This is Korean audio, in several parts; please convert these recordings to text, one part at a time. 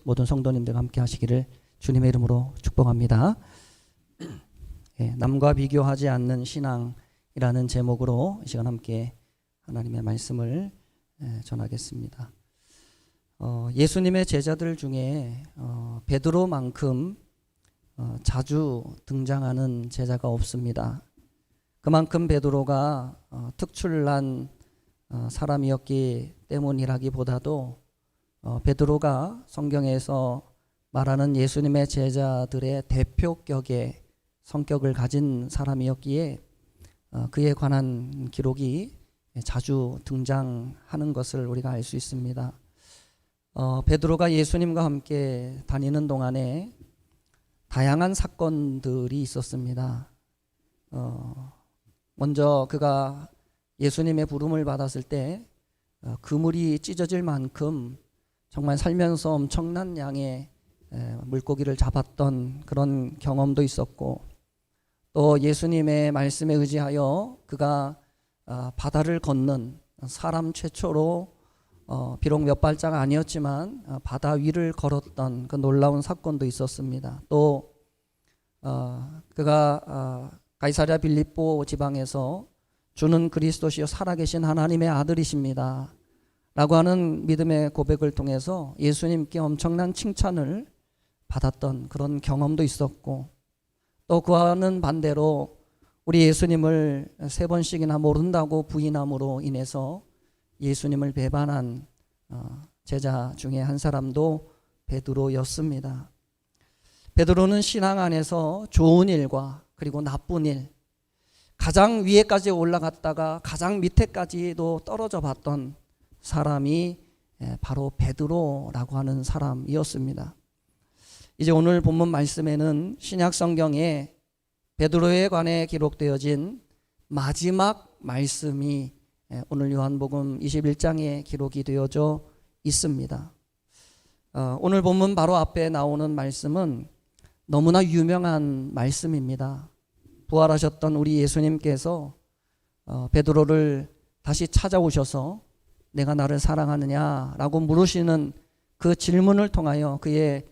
모든 성도님들과 함께 하시기를 주님의 이름으로 축복합니다. 남과 비교하지 않는 신앙이라는 제목으로 이 시간 함께 하나님의 말씀을 전하겠습니다. 예수님의 제자들 중에 베드로만큼 자주 등장하는 제자가 없습니다. 그만큼 베드로가 특출난 사람이었기 때문이라기보다도 베드로가 성경에서 말하는 예수님의 제자들의 대표격의 성격을 가진 사람이었기에 그에 관한 기록이 자주 등장하는 것을 우리가 알 수 있습니다. 베드로가 예수님과 함께 다니는 동안에 다양한 사건들이 있었습니다. 먼저 그가 예수님의 부름을 받았을 때 그물이 찢어질 만큼 정말 살면서 엄청난 양의 물고기를 잡았던 그런 경험도 있었고, 또 예수님의 말씀에 의지하여 그가 바다를 걷는 사람 최초로 비록 몇 발자가 아니었지만 바다 위를 걸었던 그 놀라운 사건도 있었습니다. 또 그가 가이사랴 빌립보 지방에서 주는 그리스도시요 살아계신 하나님의 아들이십니다 라고 하는 믿음의 고백을 통해서 예수님께 엄청난 칭찬을 받았던 그런 경험도 있었고, 또 그와는 반대로 우리 예수님을 3번씩이나 모른다고 부인함으로 인해서 예수님을 배반한 제자 중에 한 사람도 베드로였습니다. 베드로는 신앙 안에서 좋은 일과 그리고 나쁜 일, 가장 위에까지 올라갔다가 가장 밑에까지도 떨어져 봤던 사람이 바로 베드로라고 하는 사람이었습니다. 이제 오늘 본문 말씀에는 신약 성경에 베드로에 관해 기록되어진 마지막 말씀이 오늘 요한복음 21장에 기록이 되어져 있습니다. 오늘 본문 바로 앞에 나오는 말씀은 너무나 유명한 말씀입니다. 부활하셨던 우리 예수님께서 베드로를 다시 찾아오셔서 내가 나를 사랑하느냐라고 물으시는 그 질문을 통하여 그의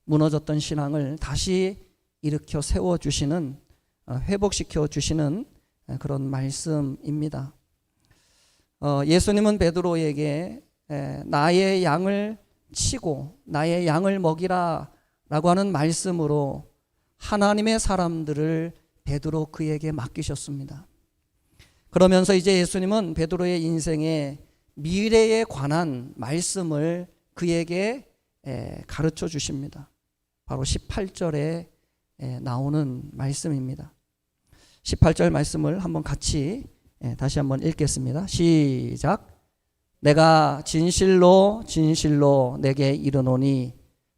무너졌던 신앙을 다시 일으켜 세워주시는, 회복시켜 주시는 그런 말씀입니다. 예수님은 베드로에게 나의 양을 치고 나의 양을 먹이라 라고 하는 말씀으로 하나님의 사람들을 베드로 그에게 맡기셨습니다. 그러면서 이제 예수님은 베드로의 인생의 미래에 관한 말씀을 그에게 가르쳐 주십니다. 바로 18절에 나오는 말씀입니다. 18절 말씀을 한번 같이 다시 한번 읽겠습니다. 시작. 내가 진실로 진실로 내게 이르노니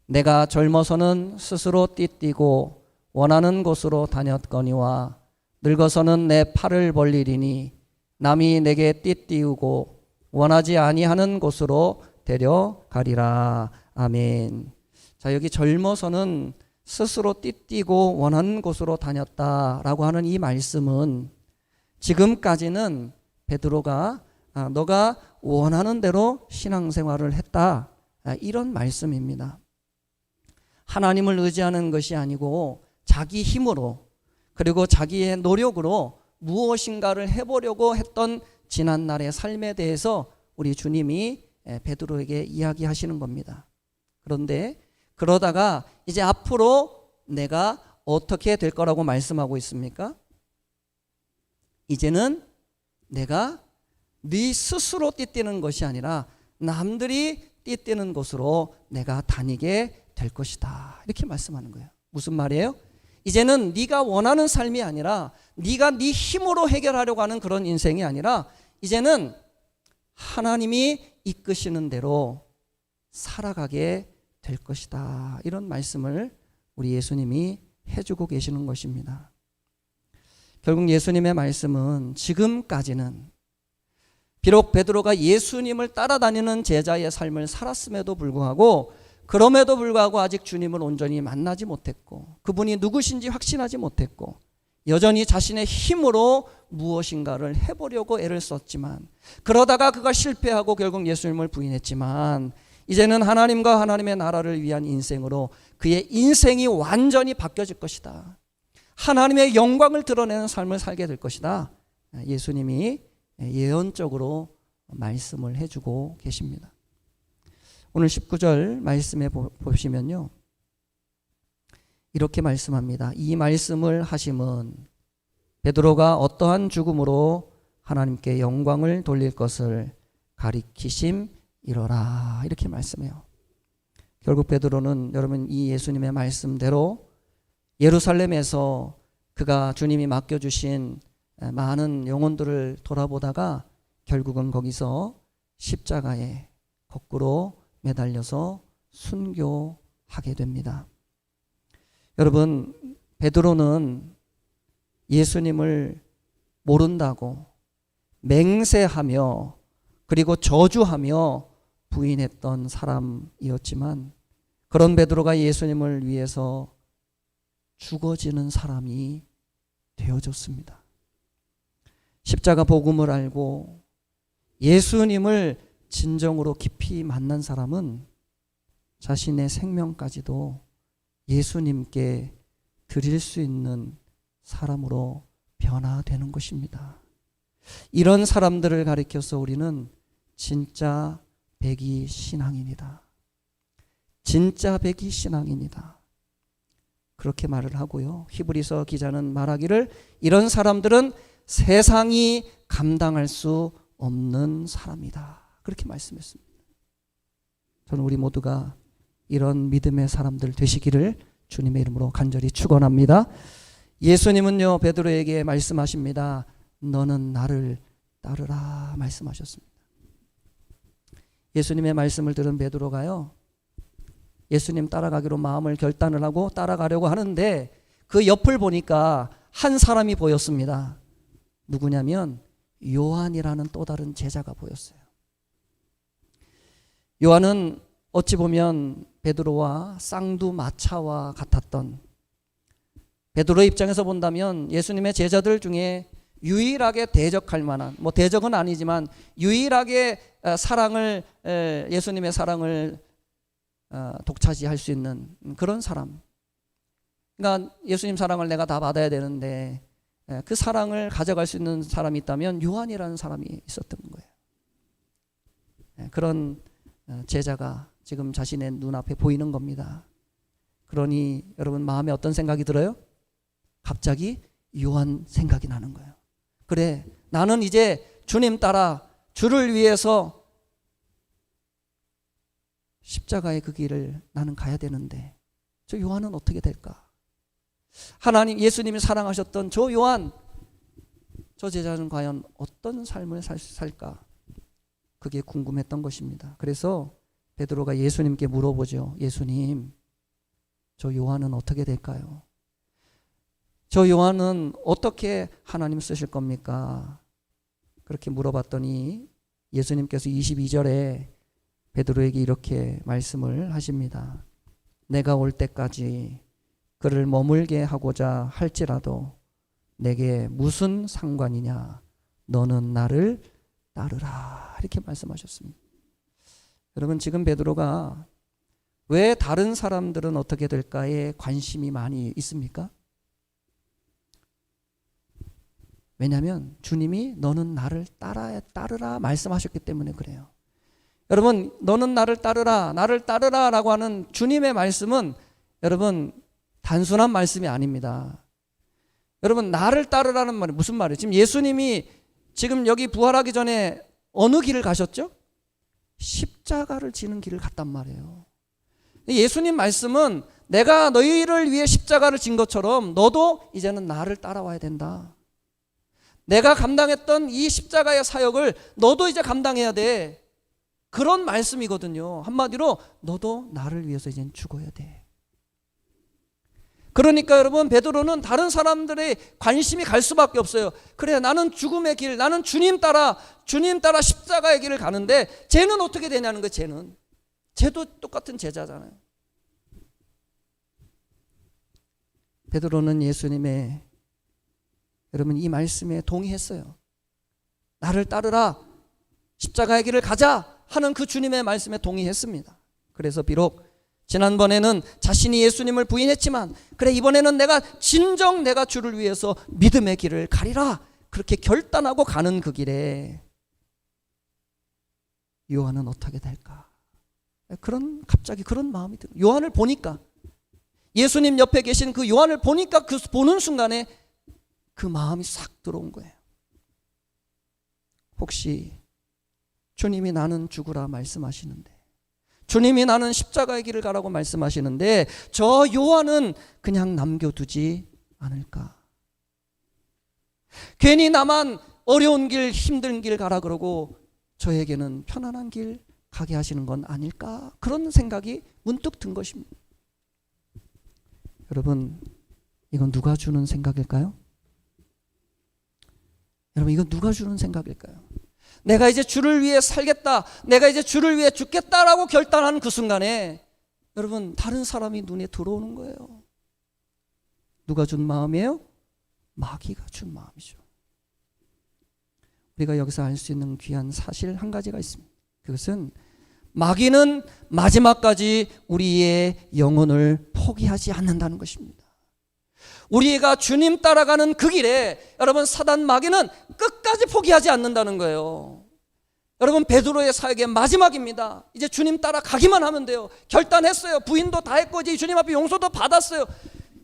내가 젊어서는 스스로 띠띠고 원하는 곳으로 다녔거니와 늙어서는 내 팔을 벌리리니 남이 내게 띠띠우고 원하지 아니하는 곳으로 데려가리라. 아멘. 자, 여기 젊어서는 스스로 띠띠고 원하는 곳으로 다녔다라고 하는 이 말씀은 지금까지는 베드로가 너가 원하는 대로 신앙생활을 했다, 이런 말씀입니다. 하나님을 의지하는 것이 아니고 자기 힘으로 그리고 자기의 노력으로 무엇인가를 해보려고 했던 지난날의 삶에 대해서 우리 주님이 베드로에게 이야기하시는 겁니다. 그런데 그러다가 이제 앞으로 내가 어떻게 될 거라고 말씀하고 있습니까? 이제는 내가 네 스스로 띠뛰는 것이 아니라 남들이 띠뛰는 곳으로 내가 다니게 될 것이다, 이렇게 말씀하는 거예요. 무슨 말이에요? 이제는 네가 원하는 삶이 아니라 네가 네 힘으로 해결하려고 하는 그런 인생이 아니라 이제는 하나님이 이끄시는 대로 살아가게 될 것이다, 이런 말씀을 우리 예수님이 해주고 계시는 것입니다. 결국 예수님의 말씀은 지금까지는 비록 베드로가 예수님을 따라다니는 제자의 삶을 살았음에도 불구하고 아직 주님을 온전히 만나지 못했고 그분이 누구신지 확신하지 못했고 여전히 자신의 힘으로 무엇인가를 해보려고 애를 썼지만, 그러다가 그가 실패하고 결국 예수님을 부인했지만 이제는 하나님과 하나님의 나라를 위한 인생으로 그의 인생이 완전히 바뀌어질 것이다. 하나님의 영광을 드러내는 삶을 살게 될 것이다. 예수님이 예언적으로 말씀을 해주고 계십니다. 오늘 19절 말씀에 보시면요, 이렇게 말씀합니다. 이 말씀을 하심은 베드로가 어떠한 죽음으로 하나님께 영광을 돌릴 것을 가리키심이로라. 이렇게 말씀해요. 결국 베드로는 여러분 이 예수님의 말씀대로 예루살렘에서 그가 주님이 맡겨주신 많은 영혼들을 돌아보다가 결국은 거기서 십자가에 거꾸로 매달려서 순교하게 됩니다. 여러분, 베드로는 예수님을 모른다고 맹세하며 그리고 저주하며 부인했던 사람이었지만, 그런 베드로가 예수님을 위해서 죽어지는 사람이 되어졌습니다. 십자가 복음을 알고 예수님을 진정으로 깊이 만난 사람은 자신의 생명까지도 예수님께 드릴 수 있는 사람으로 변화되는 것입니다. 이런 사람들을 가리켜서 우리는 진짜 백이 신앙인이다. 진짜 백이 신앙인이다. 그렇게 말을 하고요. 히브리서 기자는 말하기를 이런 사람들은 세상이 감당할 수 없는 사람이다. 그렇게 말씀했습니다. 저는 우리 모두가 이런 믿음의 사람들 되시기를 주님의 이름으로 간절히 축원합니다. 예수님은요, 베드로에게 말씀하십니다. 너는 나를 따르라 말씀하셨습니다. 예수님의 말씀을 들은 베드로가요, 예수님 따라가기로 마음을 결단을 하고 따라가려고 하는데 그 옆을 보니까 한 사람이 보였습니다. 누구냐면 요한이라는 또 다른 제자가 보였어요. 요한은 어찌 보면 베드로와 쌍두마차와 같았던, 베드로의 입장에서 본다면 예수님의 제자들 중에 유일하게 대적할 만한, 뭐 대적은 아니지만 유일하게 사랑을, 예수님의 사랑을 독차지할 수 있는 그런 사람. 그러니까 예수님 사랑을 내가 다 받아야 되는데 그 사랑을 가져갈 수 있는 사람이 있다면 요한이라는 사람이 있었던 거예요. 그런 제자가 지금 자신의 눈앞에 보이는 겁니다. 그러니 여러분 마음에 어떤 생각이 들어요? 갑자기 요한 생각이 나는 거예요. 그래, 나는 이제 주님 따라 주를 위해서 십자가의 그 길을 나는 가야 되는데 저 요한은 어떻게 될까? 하나님, 예수님이 사랑하셨던 저 요한, 저 제자는 과연 어떤 삶을 살까? 그게 궁금했던 것입니다. 그래서 베드로가 예수님께 물어보죠. 예수님, 저 요한은 어떻게 될까요? 저 요한은 어떻게 하나님 쓰실 겁니까? 그렇게 물어봤더니 예수님께서 22절에 베드로에게 이렇게 말씀을 하십니다. 내가 올 때까지 그를 머물게 하고자 할지라도 내게 무슨 상관이냐? 너는 나를 따르라. 이렇게 말씀하셨습니다. 여러분, 지금 베드로가 왜 다른 사람들은 어떻게 될까에 관심이 많이 있습니까? 왜냐하면 주님이 너는 나를 따르라 말씀하셨기 때문에 그래요. 여러분, 너는 나를 따르라, 나를 따르라 라고 하는 주님의 말씀은 여러분 단순한 말씀이 아닙니다. 여러분, 나를 따르라는 말이 무슨 말이에요? 지금 예수님이 지금 여기 부활하기 전에 어느 길을 가셨죠? 십자가를 지는 길을 갔단 말이에요. 예수님 말씀은 내가 너희를 위해 십자가를 진 것처럼 너도 이제는 나를 따라와야 된다. 내가 감당했던 이 십자가의 사역을 너도 이제 감당해야 돼. 그런 말씀이거든요. 한마디로 너도 나를 위해서 이제 죽어야 돼. 그러니까 여러분, 베드로는 다른 사람들의 관심이 갈 수밖에 없어요. 그래, 나는 죽음의 길, 나는 주님 따라 십자가의 길을 가는데 쟤는 어떻게 되냐는 거예요. 쟤도 똑같은 제자잖아요. 베드로는 예수님의 여러분 이 말씀에 동의했어요. 나를 따르라, 십자가의 길을 가자 하는 그 주님의 말씀에 동의했습니다. 그래서 비록 지난번에는 자신이 예수님을 부인했지만 그래 이번에는 내가 진정 내가 주를 위해서 믿음의 길을 가리라 그렇게 결단하고 가는 그 길에 요한은 어떻게 될까? 갑자기 그런 마음이 들어요. 요한을 보니까 예수님 옆에 계신 그 요한을 보니까 그 보는 순간에 그 마음이 싹 들어온 거예요. 혹시 주님이 나는 죽으라 말씀하시는데 주님이 나는 십자가의 길을 가라고 말씀하시는데 저 요한은 그냥 남겨두지 않을까? 괜히 나만 어려운 길 힘든 길 가라 그러고 저에게는 편안한 길 가게 하시는 건 아닐까? 그런 생각이 문득 든 것입니다. 여러분, 이건 누가 주는 생각일까요? 여러분, 이건 누가 주는 생각일까요? 내가 이제 주를 위해 살겠다, 내가 이제 주를 위해 죽겠다라고 결단하는 그 순간에 여러분, 다른 사람이 눈에 들어오는 거예요. 누가 준 마음이에요? 마귀가 준 마음이죠. 우리가 여기서 알 수 있는 귀한 사실 한 가지가 있습니다. 그것은 마귀는 마지막까지 우리의 영혼을 포기하지 않는다는 것입니다. 우리가 주님 따라가는 그 길에 여러분 사단 마귀는 끝까지 포기하지 않는다는 거예요. 여러분 베드로의 사역의 마지막입니다. 이제 주님 따라가기만 하면 돼요. 결단했어요. 부인도 다 했고 이제 주님 앞에 용서도 받았어요.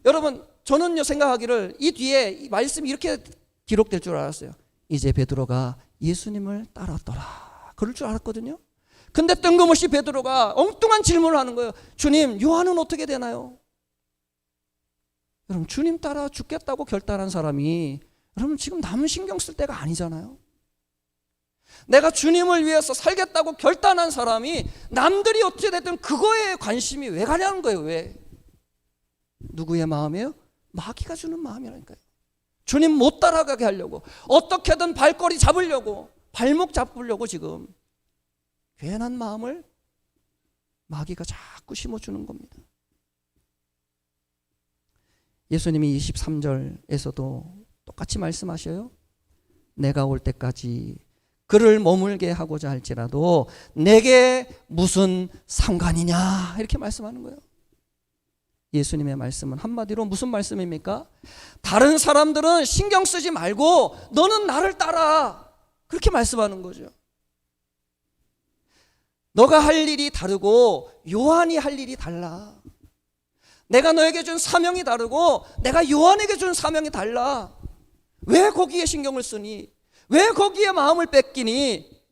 여러분 저는요 생각하기를 이 뒤에 이 말씀이 이렇게 기록될 줄 알았어요. 이제 베드로가 예수님을 따랐더라 그럴 줄 알았거든요. 근데 뜬금없이 베드로가 엉뚱한 질문을 하는 거예요. 주님, 요한은 어떻게 되나요? 여러분 주님 따라 죽겠다고 결단한 사람이 여러분 지금 남은 신경 쓸 때가 아니잖아요. 내가 주님을 위해서 살겠다고 결단한 사람이 남들이 어찌 됐든 그거에 관심이 왜 가냐는 거예요. 왜? 누구의 마음이에요? 마귀가 주는 마음이라니까요. 주님 못 따라가게 하려고 어떻게든 발걸이 잡으려고 발목 잡으려고 지금 괜한 마음을 마귀가 자꾸 심어주는 겁니다. 예수님이 23절에서도 똑같이 말씀하셔요. 내가 올 때까지 그를 머물게 하고자 할지라도 내게 무슨 상관이냐 이렇게 말씀하는 거예요. 예수님의 말씀은 한마디로 무슨 말씀입니까? 다른 사람들은 신경 쓰지 말고 너는 나를 따라 그렇게 말씀하는 거죠. 너가 할 일이 다르고 요한이 할 일이 달라. 내가 너에게 준 사명이 다르고 내가 요한에게 준 사명이 달라. 왜 거기에 신경을 쓰니? 왜 거기에 마음을 뺏기니?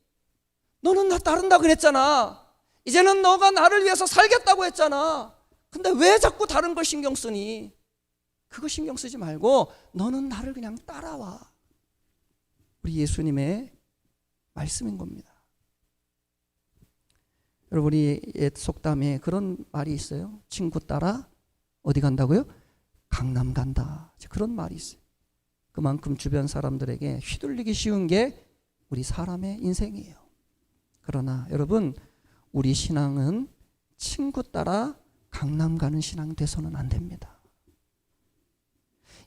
너는 나 따른다 그랬잖아. 이제는 너가 나를 위해서 살겠다고 했잖아. 근데 왜 자꾸 다른 걸 신경 쓰니? 그거 신경 쓰지 말고 너는 나를 그냥 따라와. 우리 예수님의 말씀인 겁니다. 여러분 우리 옛 속담에 그런 말이 있어요. 친구 따라 어디 간다고요? 강남 간다. 그런 말이 있어요. 그만큼 주변 사람들에게 휘둘리기 쉬운 게 우리 사람의 인생이에요. 그러나 여러분 우리 신앙은 친구 따라 강남 가는 신앙 돼서는 안 됩니다.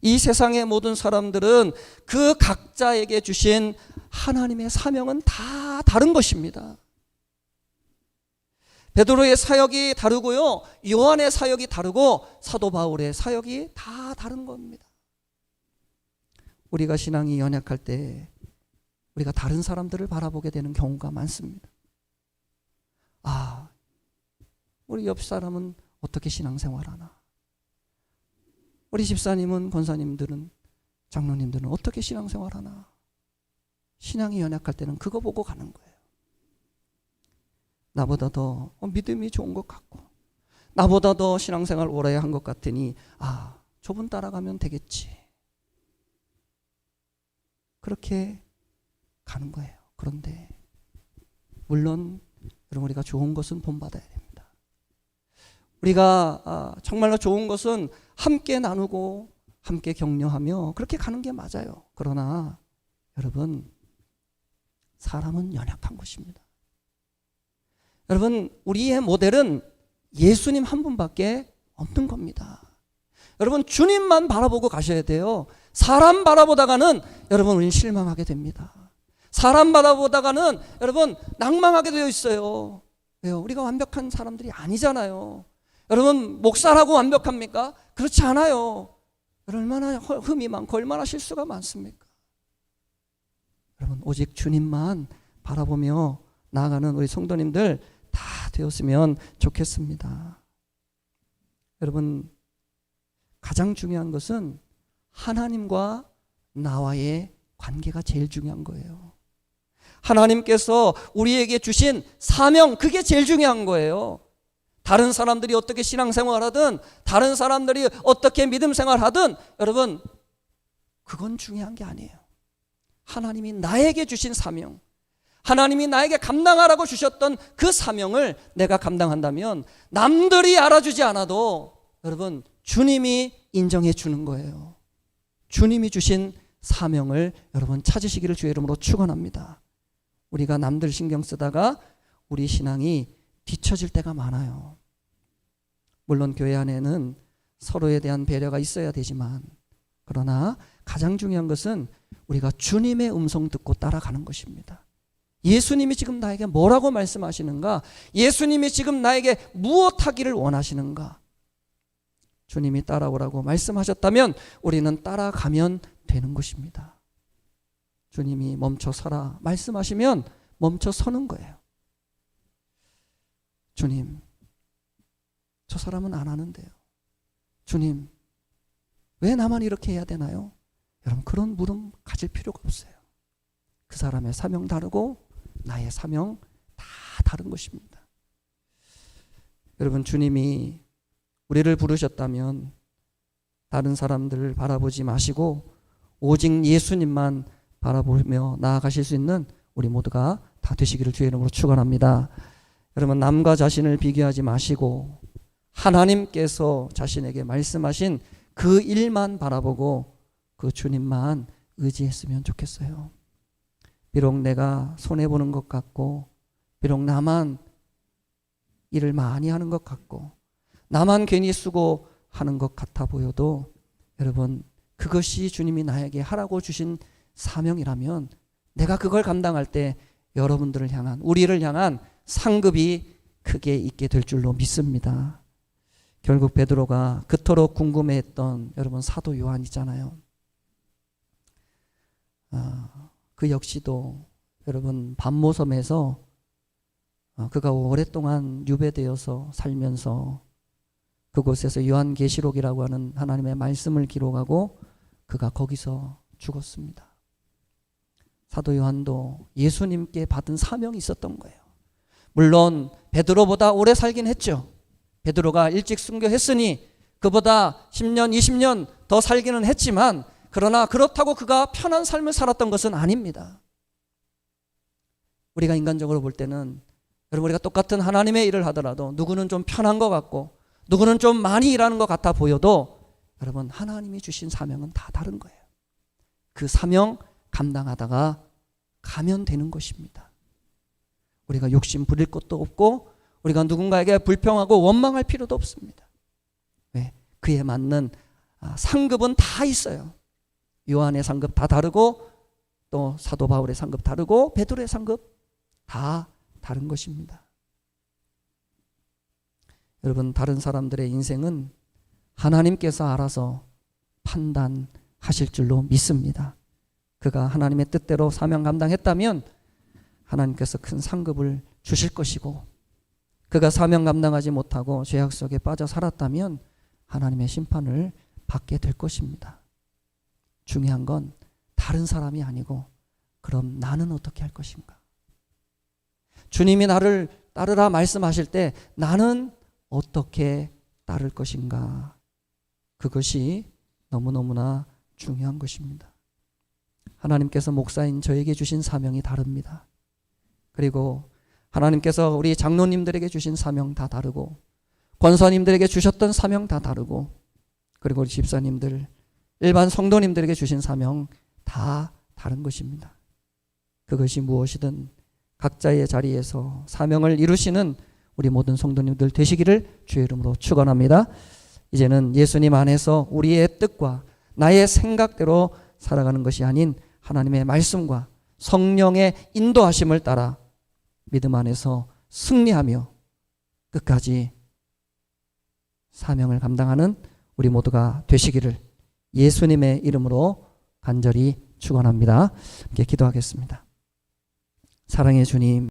이 세상의 모든 사람들은 그 각자에게 주신 하나님의 사명은 다 다른 것입니다. 베드로의 사역이 다르고요, 요한의 사역이 다르고 사도 바울의 사역이 다 다른 겁니다. 우리가 신앙이 연약할 때 우리가 다른 사람들을 바라보게 되는 경우가 많습니다. 아, 우리 옆 사람은 어떻게 신앙생활하나? 우리 집사님은, 권사님들은, 장로님들은 어떻게 신앙생활하나? 신앙이 연약할 때는 그거 보고 가는 거예요. 나보다 더 믿음이 좋은 것 같고 나보다 더 신앙생활 오래 한 것 같으니 아, 저분 따라가면 되겠지. 그렇게 가는 거예요. 그런데 물론 여러분 우리가 좋은 것은 본받아야 됩니다. 우리가 정말로 좋은 것은 함께 나누고 함께 격려하며 그렇게 가는 게 맞아요. 그러나 여러분 사람은 연약한 것입니다. 여러분 우리의 모델은 예수님 한 분밖에 없는 겁니다. 여러분 주님만 바라보고 가셔야 돼요. 사람 바라보다가는 여러분 우리는 실망하게 됩니다. 사람 바라보다가는 여러분 낭망하게 되어 있어요. 왜요? 우리가 완벽한 사람들이 아니잖아요. 여러분, 목사라고 완벽합니까? 그렇지 않아요. 얼마나 흠이 많고 얼마나 실수가 많습니까? 여러분, 오직 주님만 바라보며 나아가는 우리 성도님들 다 되었으면 좋겠습니다. 여러분, 가장 중요한 것은 하나님과 나와의 관계가 제일 중요한 거예요. 하나님께서 우리에게 주신 사명, 그게 제일 중요한 거예요. 다른 사람들이 어떻게 신앙생활하든, 다른 사람들이 어떻게 믿음생활하든, 여러분, 그건 중요한 게 아니에요. 하나님이 나에게 주신 사명, 하나님이 나에게 감당하라고 주셨던 그 사명을 내가 감당한다면 남들이 알아주지 않아도 여러분, 주님이 인정해 주는 거예요. 주님이 주신 사명을 여러분 찾으시기를 주의 이름으로 축원합니다. 우리가 남들 신경 쓰다가 우리 신앙이 뒤처질 때가 많아요. 물론 교회 안에는 서로에 대한 배려가 있어야 되지만, 그러나 가장 중요한 것은 우리가 주님의 음성 듣고 따라가는 것입니다. 예수님이 지금 나에게 뭐라고 말씀하시는가? 예수님이 지금 나에게 무엇하기를 원하시는가? 주님이 따라오라고 말씀하셨다면 우리는 따라가면 되는 것입니다. 주님이 멈춰 서라 말씀하시면 멈춰 서는 거예요. 주님, 저 사람은 안 하는데요. 주님, 왜 나만 이렇게 해야 되나요? 여러분, 그런 물음 가질 필요가 없어요. 그 사람의 사명 다르고 나의 사명 다 다른 것입니다. 여러분, 주님이 우리를 부르셨다면 다른 사람들을 바라보지 마시고 오직 예수님만 바라보며 나아가실 수 있는 우리 모두가 다 되시기를 주의 이름으로 축원합니다. 여러분, 남과 자신을 비교하지 마시고 하나님께서 자신에게 말씀하신 그 일만 바라보고 그 주님만 의지했으면 좋겠어요. 비록 내가 손해보는 것 같고, 비록 나만 일을 많이 하는 것 같고, 나만 괜히 수고하는 것 같아 보여도 여러분, 그것이 주님이 나에게 하라고 주신 사명이라면 내가 그걸 감당할 때 여러분들을 향한, 우리를 향한 상급이 크게 있게 될 줄로 믿습니다. 결국 베드로가 그토록 궁금해했던 여러분 사도 요한이잖아요. 그 역시도 여러분 반모섬에서 그가 오랫동안 유배되어서 살면서 그곳에서 요한계시록이라고 하는 하나님의 말씀을 기록하고 그가 거기서 죽었습니다. 사도 요한도 예수님께 받은 사명이 있었던 거예요. 물론 베드로보다 오래 살긴 했죠. 베드로가 일찍 순교했으니 그보다 10년, 20년 더 살기는 했지만, 그러나 그렇다고 그가 편한 삶을 살았던 것은 아닙니다. 우리가 인간적으로 볼 때는 여러분, 우리가 똑같은 하나님의 일을 하더라도 누구는 좀 편한 것 같고 누구는 좀 많이 일하는 것 같아 보여도 여러분, 하나님이 주신 사명은 다 다른 거예요. 그 사명 감당하다가 가면 되는 것입니다. 우리가 욕심 부릴 것도 없고 우리가 누군가에게 불평하고 원망할 필요도 없습니다. 왜? 그에 맞는 상급은 다 있어요. 요한의 상급 다 다르고 또 사도 바울의 상급 다르고 베드로의 상급 다 다른 것입니다. 여러분, 다른 사람들의 인생은 하나님께서 알아서 판단하실 줄로 믿습니다. 그가 하나님의 뜻대로 사명 감당했다면 하나님께서 큰 상급을 주실 것이고, 그가 사명 감당하지 못하고 죄악 속에 빠져 살았다면 하나님의 심판을 받게 될 것입니다. 중요한 건 다른 사람이 아니고 그럼 나는 어떻게 할 것인가? 주님이 나를 따르라 말씀하실 때 나는 어떻게 따를 것인가? 그것이 너무너무나 중요한 것입니다. 하나님께서 목사인 저에게 주신 사명이 다릅니다. 그리고 하나님께서 우리 장로님들에게 주신 사명 다 다르고, 권사님들에게 주셨던 사명 다 다르고, 그리고 우리 집사님들, 일반 성도님들에게 주신 사명 다 다른 것입니다. 그것이 무엇이든 각자의 자리에서 사명을 이루시는 우리 모든 성도님들 되시기를 주의 이름으로 축원합니다. 이제는 예수님 안에서 우리의 뜻과 나의 생각대로 살아가는 것이 아닌 하나님의 말씀과 성령의 인도하심을 따라 믿음 안에서 승리하며 끝까지 사명을 감당하는 우리 모두가 되시기를 예수님의 이름으로 간절히 축원합니다. 함께 기도하겠습니다. 사랑의 주님,